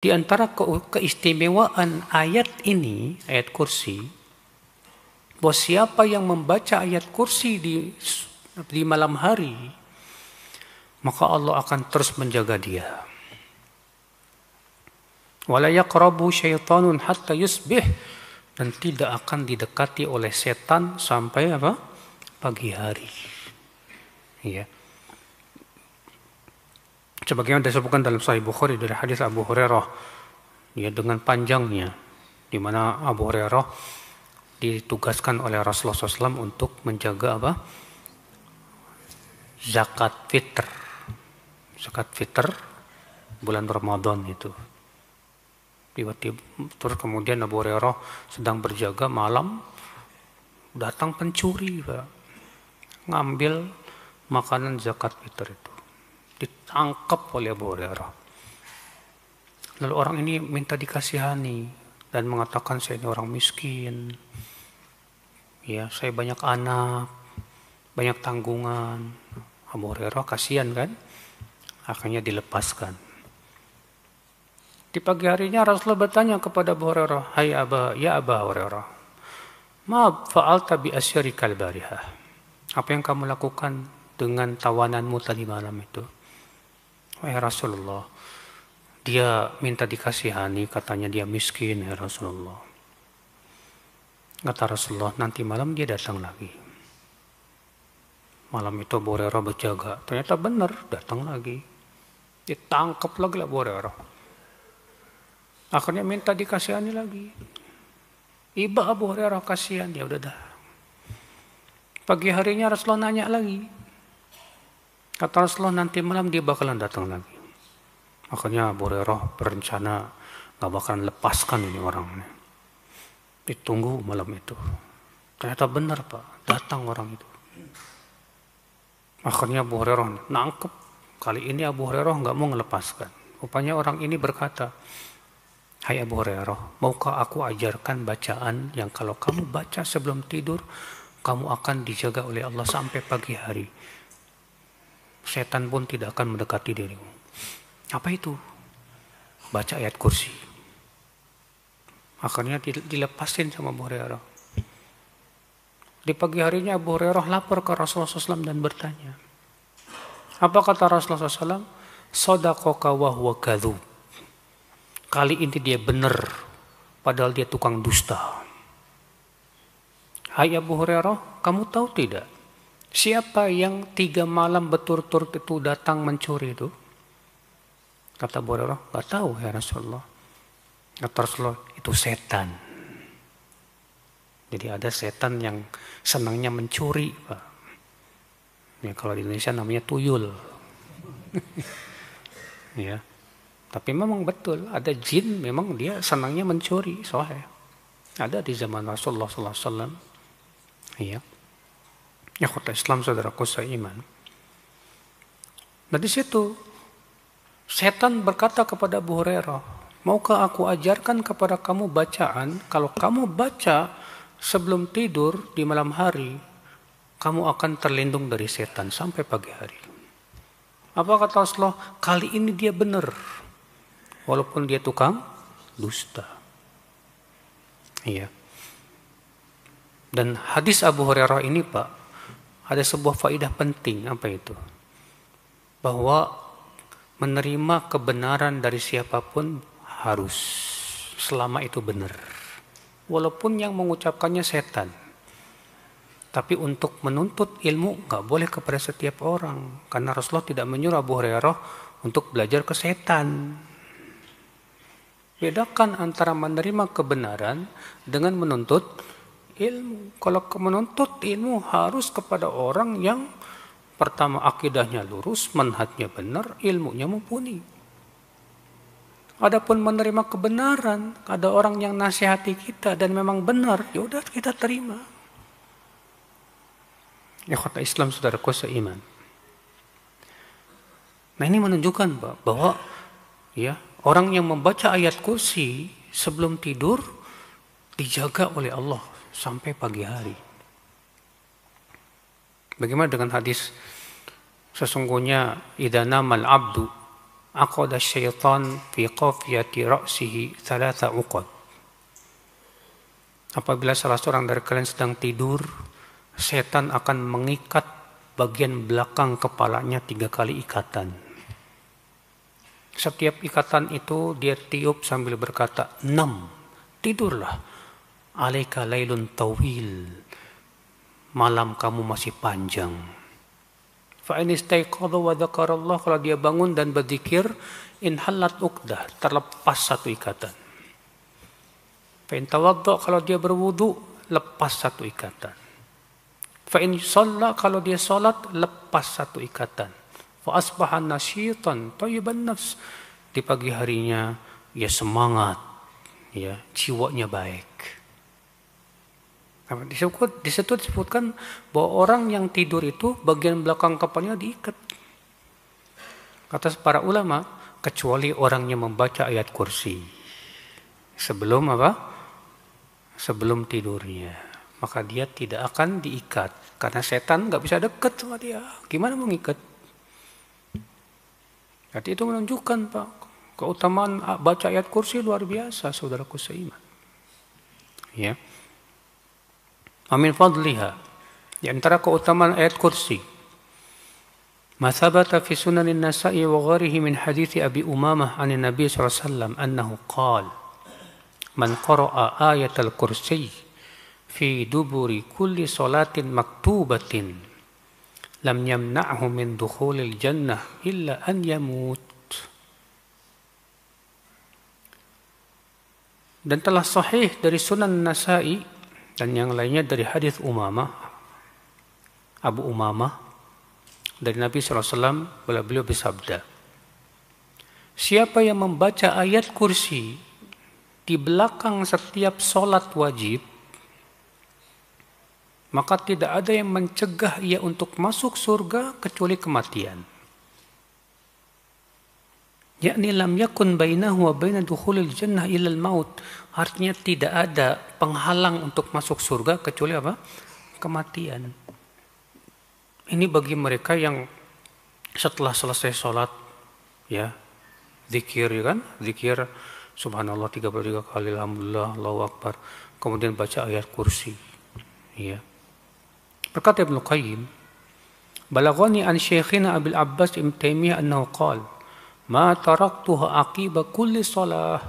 Di antara keistimewaan ayat ini, ayat kursi, bahwa siapa yang membaca ayat kursi di malam hari, maka Allah akan terus menjaga dia. Wala yaqrabu syaitanun hatta yusbih, dan tidak akan didekati oleh setan sampai apa? Pagi hari. Ya. Sebagaimana disebutkan dalam Sahih Bukhari dari hadis Abu Hurairah, ya, dengan panjangnya, di mana Abu Hurairah ditugaskan oleh Rasulullah SAW untuk menjaga apa? Zakat fitr. Zakat fitr bulan Ramadan itu. Tiba-tiba terus kemudian Abu Hurairah sedang berjaga malam, datang pencuri, Pak, ngambil makanan zakat fitr itu. Ditangkap oleh Abu Hurairah. Lalu orang ini minta dikasihani dan mengatakan, saya ini orang miskin, ya, saya banyak anak, banyak tanggungan. Abu Hurairah kasihan kan, akhirnya dilepaskan. Di pagi harinya Rasulullah bertanya kepada Abu Hurairah, Hai Aba Hurairah, ma fa'alta bi asyarikal barihah, apa yang kamu lakukan dengan tawananmu tadi malam itu? Wahai Rasulullah, dia minta dikasihani, katanya dia miskin, ya Rasulullah. Kata Rasulullah, nanti malam dia datang lagi. Malam itu Abu Hurairah berjaga, ternyata benar, datang lagi. Ditangkap lagi Abu Hurairah. Akhirnya minta dikasihani lagi. Iba Abu Hurairah kasihan, ya udah dah. Pagi harinya Rasulullah nanya lagi. Kata Rasulullah, nanti malam dia bakalan datang lagi. Akhirnya Abu Hurairah berencana gak bakalan lepaskan ini orang ini. Ditunggu malam itu. Ternyata benar, Pak, datang orang itu. Akhirnya Abu Hurairah nangkep. Kali ini Abu Hurairah gak mau melepaskan. Rupanya orang ini berkata, Hai Abu Hurairah, maukah aku ajarkan bacaan yang kalau kamu baca sebelum tidur, kamu akan dijaga oleh Allah sampai pagi hari. Setan pun tidak akan mendekati dirimu. Apa itu? Baca ayat kursi. Akhirnya dilepasin sama Abu Hurairah. Di pagi harinya Abu Hurairah lapor ke Rasulullah SAW dan bertanya. Apa kata Rasulullah SAW? Sadaqaka wa huwa kadzub. Kali ini dia benar, padahal dia tukang dusta. Hai Abu Hurairah, kamu tahu tidak? Siapa yang 3 malam berturut-turut itu datang mencuri itu? Kata Abu Hurairah, gak tahu ya Rasulullah. Kata Rasulullah, itu setan. Jadi ada setan yang senangnya mencuri, Pak. Ya, kalau di Indonesia namanya tuyul. Ya. Tapi memang betul, ada jin memang dia senangnya mencuri, sahih. Ada di zaman Rasulullah SAW. Iya. Ya kota Islam, saudaraku seiman. Nah di situ setan berkata kepada Abu Hurairah, maukah aku ajarkan kepada kamu bacaan, kalau kamu baca sebelum tidur di malam hari, kamu akan terlindung dari setan sampai pagi hari. Apa kata Rasulullah? Kali ini dia benar, walaupun dia tukang dusta. Iya. Dan hadis Abu Hurairah ini, Pak, ada sebuah faedah penting. Apa itu? Bahwa menerima kebenaran dari siapapun harus, selama itu benar. Walaupun yang mengucapkannya setan. Tapi untuk menuntut ilmu gak boleh kepada setiap orang. Karena Rasulullah tidak menyuruh Abu Hurairah untuk belajar ke setan. Bedakan antara menerima kebenaran dengan menuntut ilmu. Kalau menuntut ilmu harus kepada orang yang pertama akidahnya lurus, manhajnya benar, ilmunya mumpuni. Adapun menerima kebenaran, ada orang yang nasihati kita dan memang benar, ya udah kita terima. Ya kata Islam, saudaraku seiman. Nah ini menunjukkan bahwa ya orang yang membaca ayat kursi sebelum tidur dijaga oleh Allah sampai pagi hari. Bagaimana dengan hadis sesungguhnya idza namal abdu aqada syaitan fi qafiyati ra'sihi thalatha uqad. Apabila salah seorang dari kalian sedang tidur, setan akan mengikat bagian belakang kepalanya 3 kali ikatan. Setiap ikatan itu dia tiup sambil berkata, "Nam, tidurlah. Alaika lailun tawil. Malam kamu masih panjang." Fa in istaiqadha wa dzakarallah, kalau dia bangun dan berzikir, in halat uqdah, terlepas satu ikatan. Fa in tawadda, kalau dia berwudu, lepas satu ikatan. Fa in shalla, kalau dia salat, lepas satu ikatan. Fa asbaha nasyitan thayyiban nafs, di pagi harinya ya semangat, ya jiwanya baik. Di situ disebutkan bahwa orang yang tidur itu bagian belakang kepalanya diikat. Kata para ulama, kecuali orang yang membaca ayat kursi sebelum tidurnya, maka dia tidak akan diikat karena setan nggak bisa dekat sama dia. Gimana mengikat? Jadi itu menunjukkan, Pak, keutamaan baca ayat kursi luar biasa, saudaraku seiman. Ya. Amin fadliha, di antara keutamaan ayat kursi, ma thabata fi sunanin nasa'i wa gharihi min hadithi Abi Umamah an Nabi sallallahu alaihi wasallam annahu qala man qara'a ayatal kursi fi duburi kulli salatin maktubatin lam yamna'hu min dukhulil jannah illa an yamut. Dan telah sahih dari Sunan Nasa'i dan yang lainnya dari hadis Abu Umamah dari Nabi SAW, beliau bersabda, siapa yang membaca ayat kursi di belakang setiap sholat wajib, maka tidak ada yang mencegah ia untuk masuk surga kecuali kematian. Yakni lam yakun bainahu wa baina dukhulil jannah illal maut. Artinya tidak ada penghalang untuk masuk surga kecuali apa? Kematian. Ini bagi mereka yang setelah selesai sholat, ya, zikir, ya kan? Zikir subhanallah 33 kali, alhamdulillah, Allahu akbar. Kemudian baca ayat kursi. Ya. Berkata Ibnu Qayyim, balaghani an Syekhina Abil Abbas Ibnu Taimiyah annahu qala, ma taraktuha aqiba kulli shalah.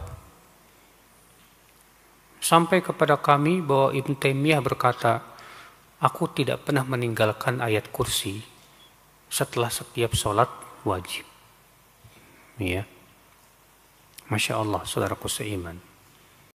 Sampai kepada kami bahwa Ibnu Taimiyah berkata, aku tidak pernah meninggalkan ayat kursi setelah setiap sholat wajib. Ya. Masya Allah, saudaraku seiman.